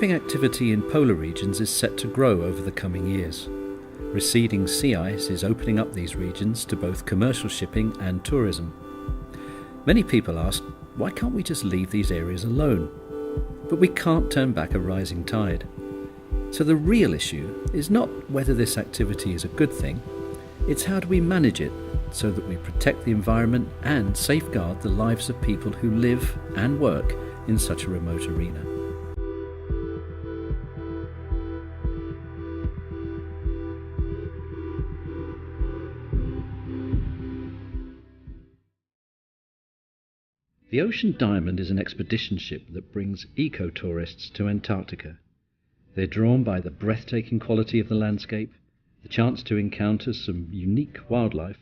Shipping activity in polar regions is set to grow over the coming years. Receding sea ice is opening up these regions to both commercial shipping and tourism. Many people ask, why can't we just leave these areas alone? But we can't turn back a rising tide. So the real issue is not whether this activity is a good thing, it's how do we manage it so that we protect the environment and safeguard the lives of people who live and work in such a remote arena. The Ocean Diamond is an expedition ship that brings eco-tourists to Antarctica. They're drawn by the breathtaking quality of the landscape, the chance to encounter some unique wildlife,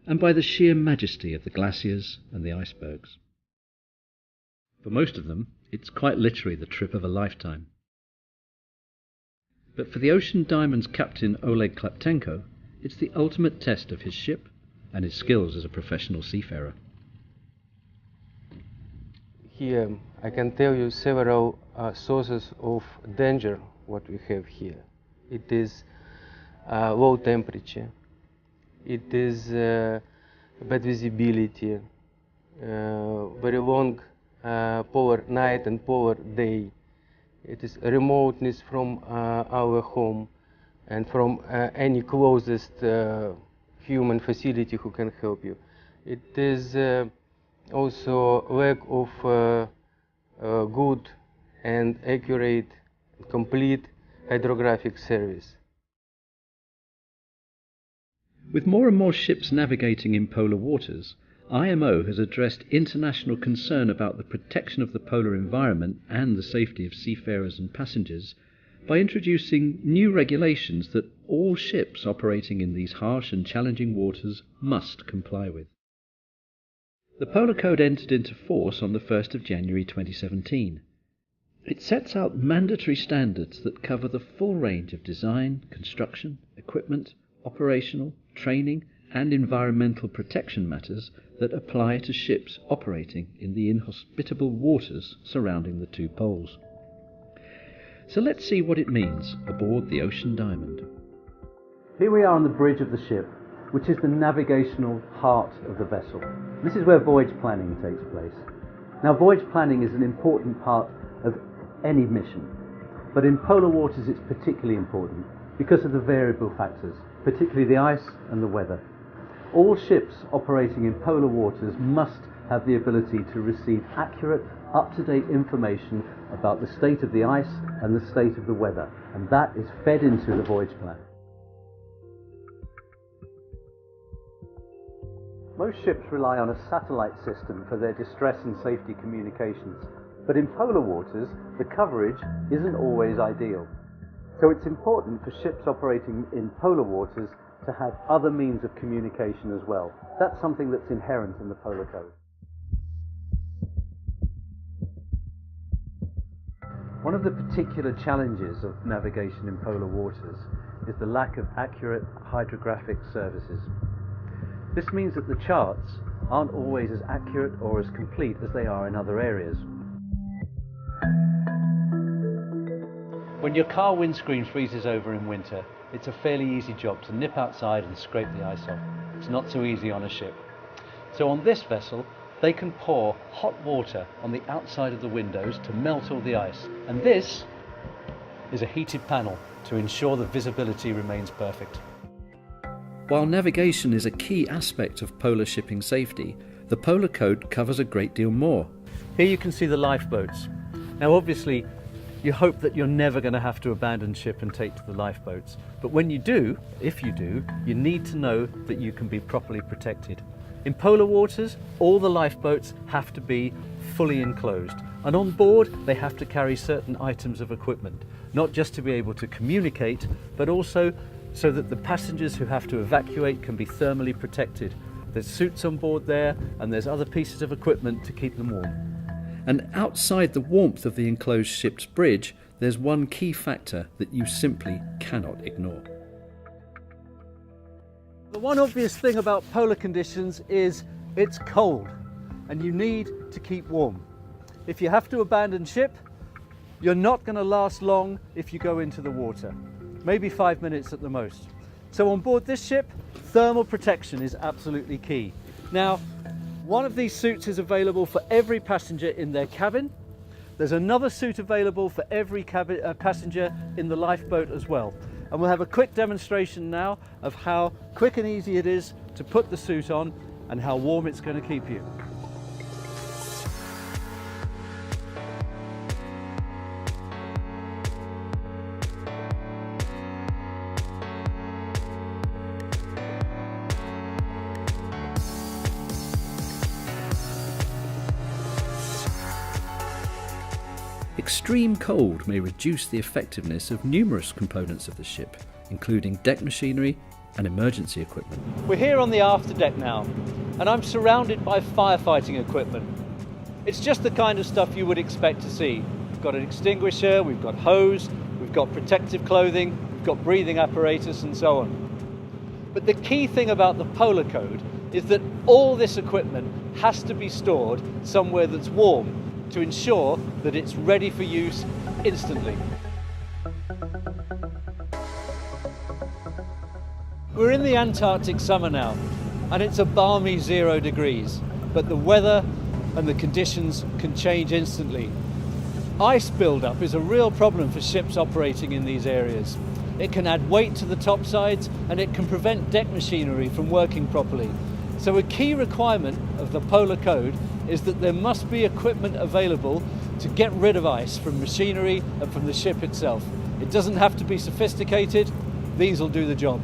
and by the sheer majesty of the glaciers and the icebergs. For most of them, it's quite literally the trip of a lifetime. But for the Ocean Diamond's captain Oleg Klaptenko, it's the ultimate test of his ship and his skills as a professional seafarer. Here I can tell you several sources of danger what we have here. It is low temperature, it is bad visibility, very long polar night and polar day. It is remoteness from our home and from any closest human facility who can help you. It is also lack of good and accurate, complete hydrographic service. With more and more ships navigating in polar waters, IMO has addressed international concern about the protection of the polar environment and the safety of seafarers and passengers by introducing new regulations that all ships operating in these harsh and challenging waters must comply with. The Polar Code entered into force on the 1st of January 2017. It sets out mandatory standards that cover the full range of design, construction, equipment, operational, training and environmental protection matters that apply to ships operating in the inhospitable waters surrounding the two poles. So let's see what it means aboard the Ocean Diamond. Here we are on the bridge of the ship, which is the navigational heart of the vessel. This is where voyage planning takes place. Now, voyage planning is an important part of any mission, but in polar waters it's particularly important because of the variable factors, particularly the ice and the weather. All ships operating in polar waters must have the ability to receive accurate, up-to-date information about the state of the ice and the state of the weather, and that is fed into the voyage plan. Most ships rely on a satellite system for their distress and safety communications, but in polar waters, the coverage isn't always ideal. So it's important for ships operating in polar waters to have other means of communication as well. That's something that's inherent in the Polar Code. One of the particular challenges of navigation in polar waters is the lack of accurate hydrographic services. This means that the charts aren't always as accurate or as complete as they are in other areas. When your car windscreen freezes over in winter, it's a fairly easy job to nip outside and scrape the ice off. It's not so easy on a ship. So on this vessel, they can pour hot water on the outside of the windows to melt all the ice. And this is a heated panel to ensure the visibility remains perfect. While navigation is a key aspect of polar shipping safety, the Polar Code covers a great deal more. Here you can see the lifeboats. Now obviously, you hope that you're never going to have to abandon ship and take to the lifeboats. But when you do, if you do, you need to know that you can be properly protected. In polar waters, all the lifeboats have to be fully enclosed. And on board, they have to carry certain items of equipment, not just to be able to communicate, but also so that the passengers who have to evacuate can be thermally protected. There's suits on board there, and there's other pieces of equipment to keep them warm. And outside the warmth of the enclosed ship's bridge, there's one key factor that you simply cannot ignore. The one obvious thing about polar conditions is it's cold, and you need to keep warm. If you have to abandon ship, you're not going to last long if you go into the water, maybe 5 minutes at the most. So on board this ship, thermal protection is absolutely key. Now, one of these suits is available for every passenger in their cabin. There's another suit available for every passenger in the lifeboat as well. And we'll have a quick demonstration now of how quick and easy it is to put the suit on and how warm it's going to keep you. Extreme cold may reduce the effectiveness of numerous components of the ship, including deck machinery and emergency equipment. We're here on the afterdeck now, and I'm surrounded by firefighting equipment. It's just the kind of stuff you would expect to see. We've got an extinguisher, we've got hose, we've got protective clothing, we've got breathing apparatus and so on. But the key thing about the Polar Code is that all this equipment has to be stored somewhere that's warm to ensure that it's ready for use instantly. We're in the Antarctic summer now, and it's a balmy 0 degrees, but the weather and the conditions can change instantly. Ice buildup is a real problem for ships operating in these areas. It can add weight to the topsides, and it can prevent deck machinery from working properly. So a key requirement of the Polar Code is that there must be equipment available to get rid of ice from machinery and from the ship itself. It doesn't have to be sophisticated, these will do the job.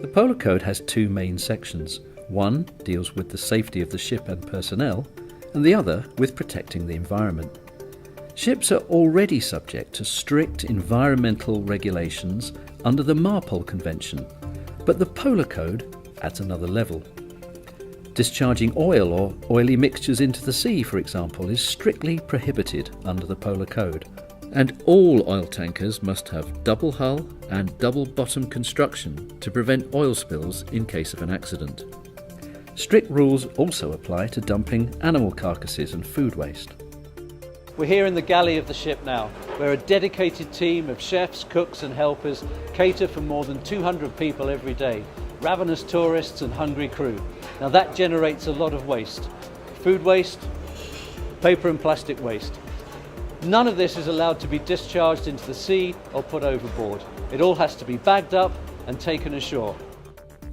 The Polar Code has two main sections. One deals with the safety of the ship and personnel, and the other with protecting the environment. Ships are already subject to strict environmental regulations under the MARPOL Convention, but the Polar Code adds another level. Discharging oil or oily mixtures into the sea, for example, is strictly prohibited under the Polar Code. And all oil tankers must have double hull and double bottom construction to prevent oil spills in case of an accident. Strict rules also apply to dumping animal carcasses and food waste. We're here in the galley of the ship now, where a dedicated team of chefs, cooks and helpers cater for more than 200 people every day, ravenous tourists and hungry crew. Now that generates a lot of waste. Food waste, paper and plastic waste. None of this is allowed to be discharged into the sea or put overboard. It all has to be bagged up and taken ashore.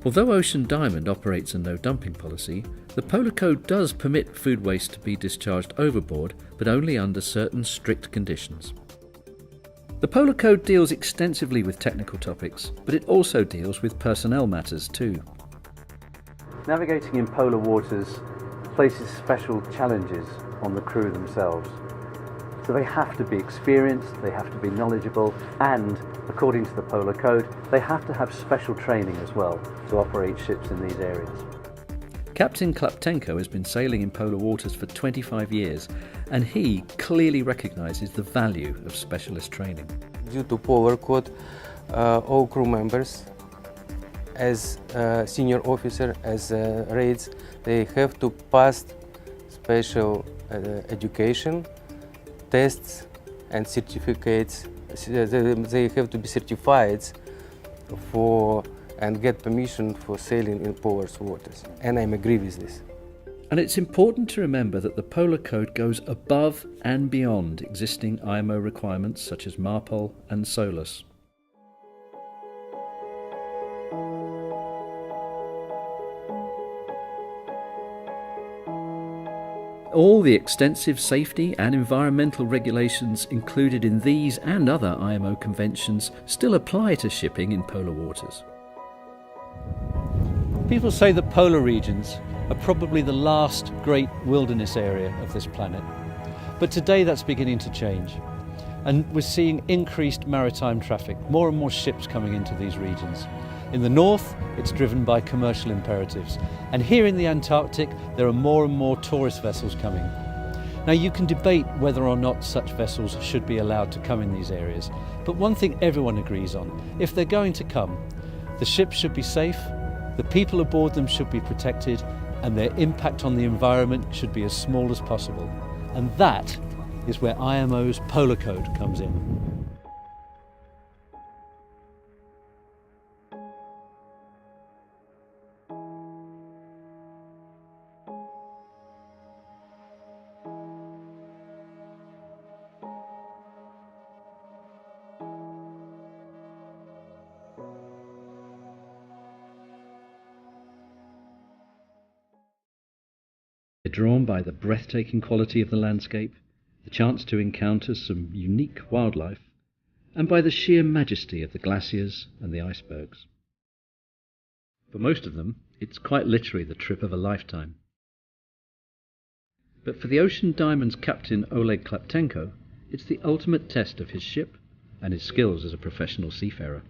Although Ocean Diamond operates a no-dumping policy, the Polar Code does permit food waste to be discharged overboard, but only under certain strict conditions. The Polar Code deals extensively with technical topics, but it also deals with personnel matters too. Navigating in polar waters places special challenges on the crew themselves. So they have to be experienced, they have to be knowledgeable, and according to the Polar Code, they have to have special training as well to operate ships in these areas. Captain Klaptenko has been sailing in polar waters for 25 years, and he clearly recognises the value of specialist training. Due to Polar Code, all crew members, as senior officer, as raids, they have to pass special education, tests and certificates. They have to be certified for and get permission for sailing in polar waters, and I agree with this. And it's important to remember that the Polar Code goes above and beyond existing IMO requirements such as MARPOL and SOLAS. All the extensive safety and environmental regulations included in these and other IMO conventions still apply to shipping in polar waters. People say the polar regions are probably the last great wilderness area of this planet. But today that's beginning to change. And we're seeing increased maritime traffic, more and more ships coming into these regions. In the north, it's driven by commercial imperatives. And here in the Antarctic, there are more and more tourist vessels coming. Now you can debate whether or not such vessels should be allowed to come in these areas. But one thing everyone agrees on, if they're going to come, the ships should be safe, the people aboard them should be protected, and their impact on the environment should be as small as possible. And that is where IMO's Polar Code comes in. They're drawn by the breathtaking quality of the landscape, the chance to encounter some unique wildlife, and by the sheer majesty of the glaciers and the icebergs. For most of them, it's quite literally the trip of a lifetime. But for the Ocean Diamond's captain Oleg Klaptenko, it's the ultimate test of his ship and his skills as a professional seafarer.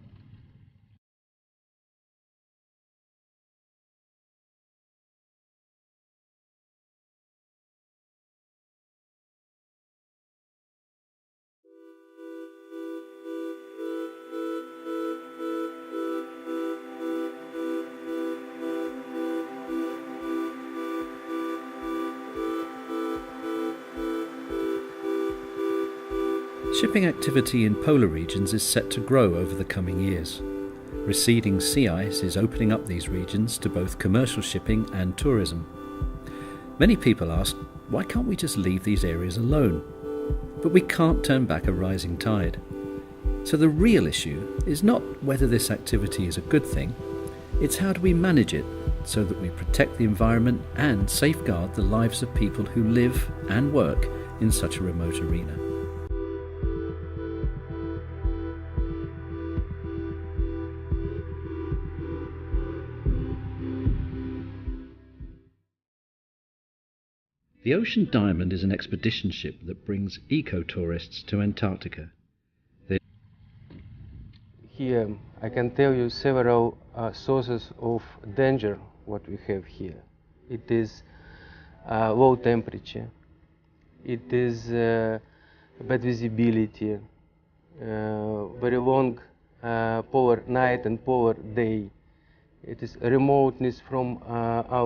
Shipping activity in polar regions is set to grow over the coming years. Receding sea ice is opening up these regions to both commercial shipping and tourism. Many people ask, why can't we just leave these areas alone? But we can't turn back a rising tide. So the real issue is not whether this activity is a good thing, it's how do we manage it so that we protect the environment and safeguard the lives of people who live and work in such a remote arena. The Ocean Diamond is an expedition ship that brings eco-tourists to Antarctica. Here I can tell you several sources of danger what we have here. It is low temperature, it is bad visibility, very long polar night and polar day. It is remoteness from our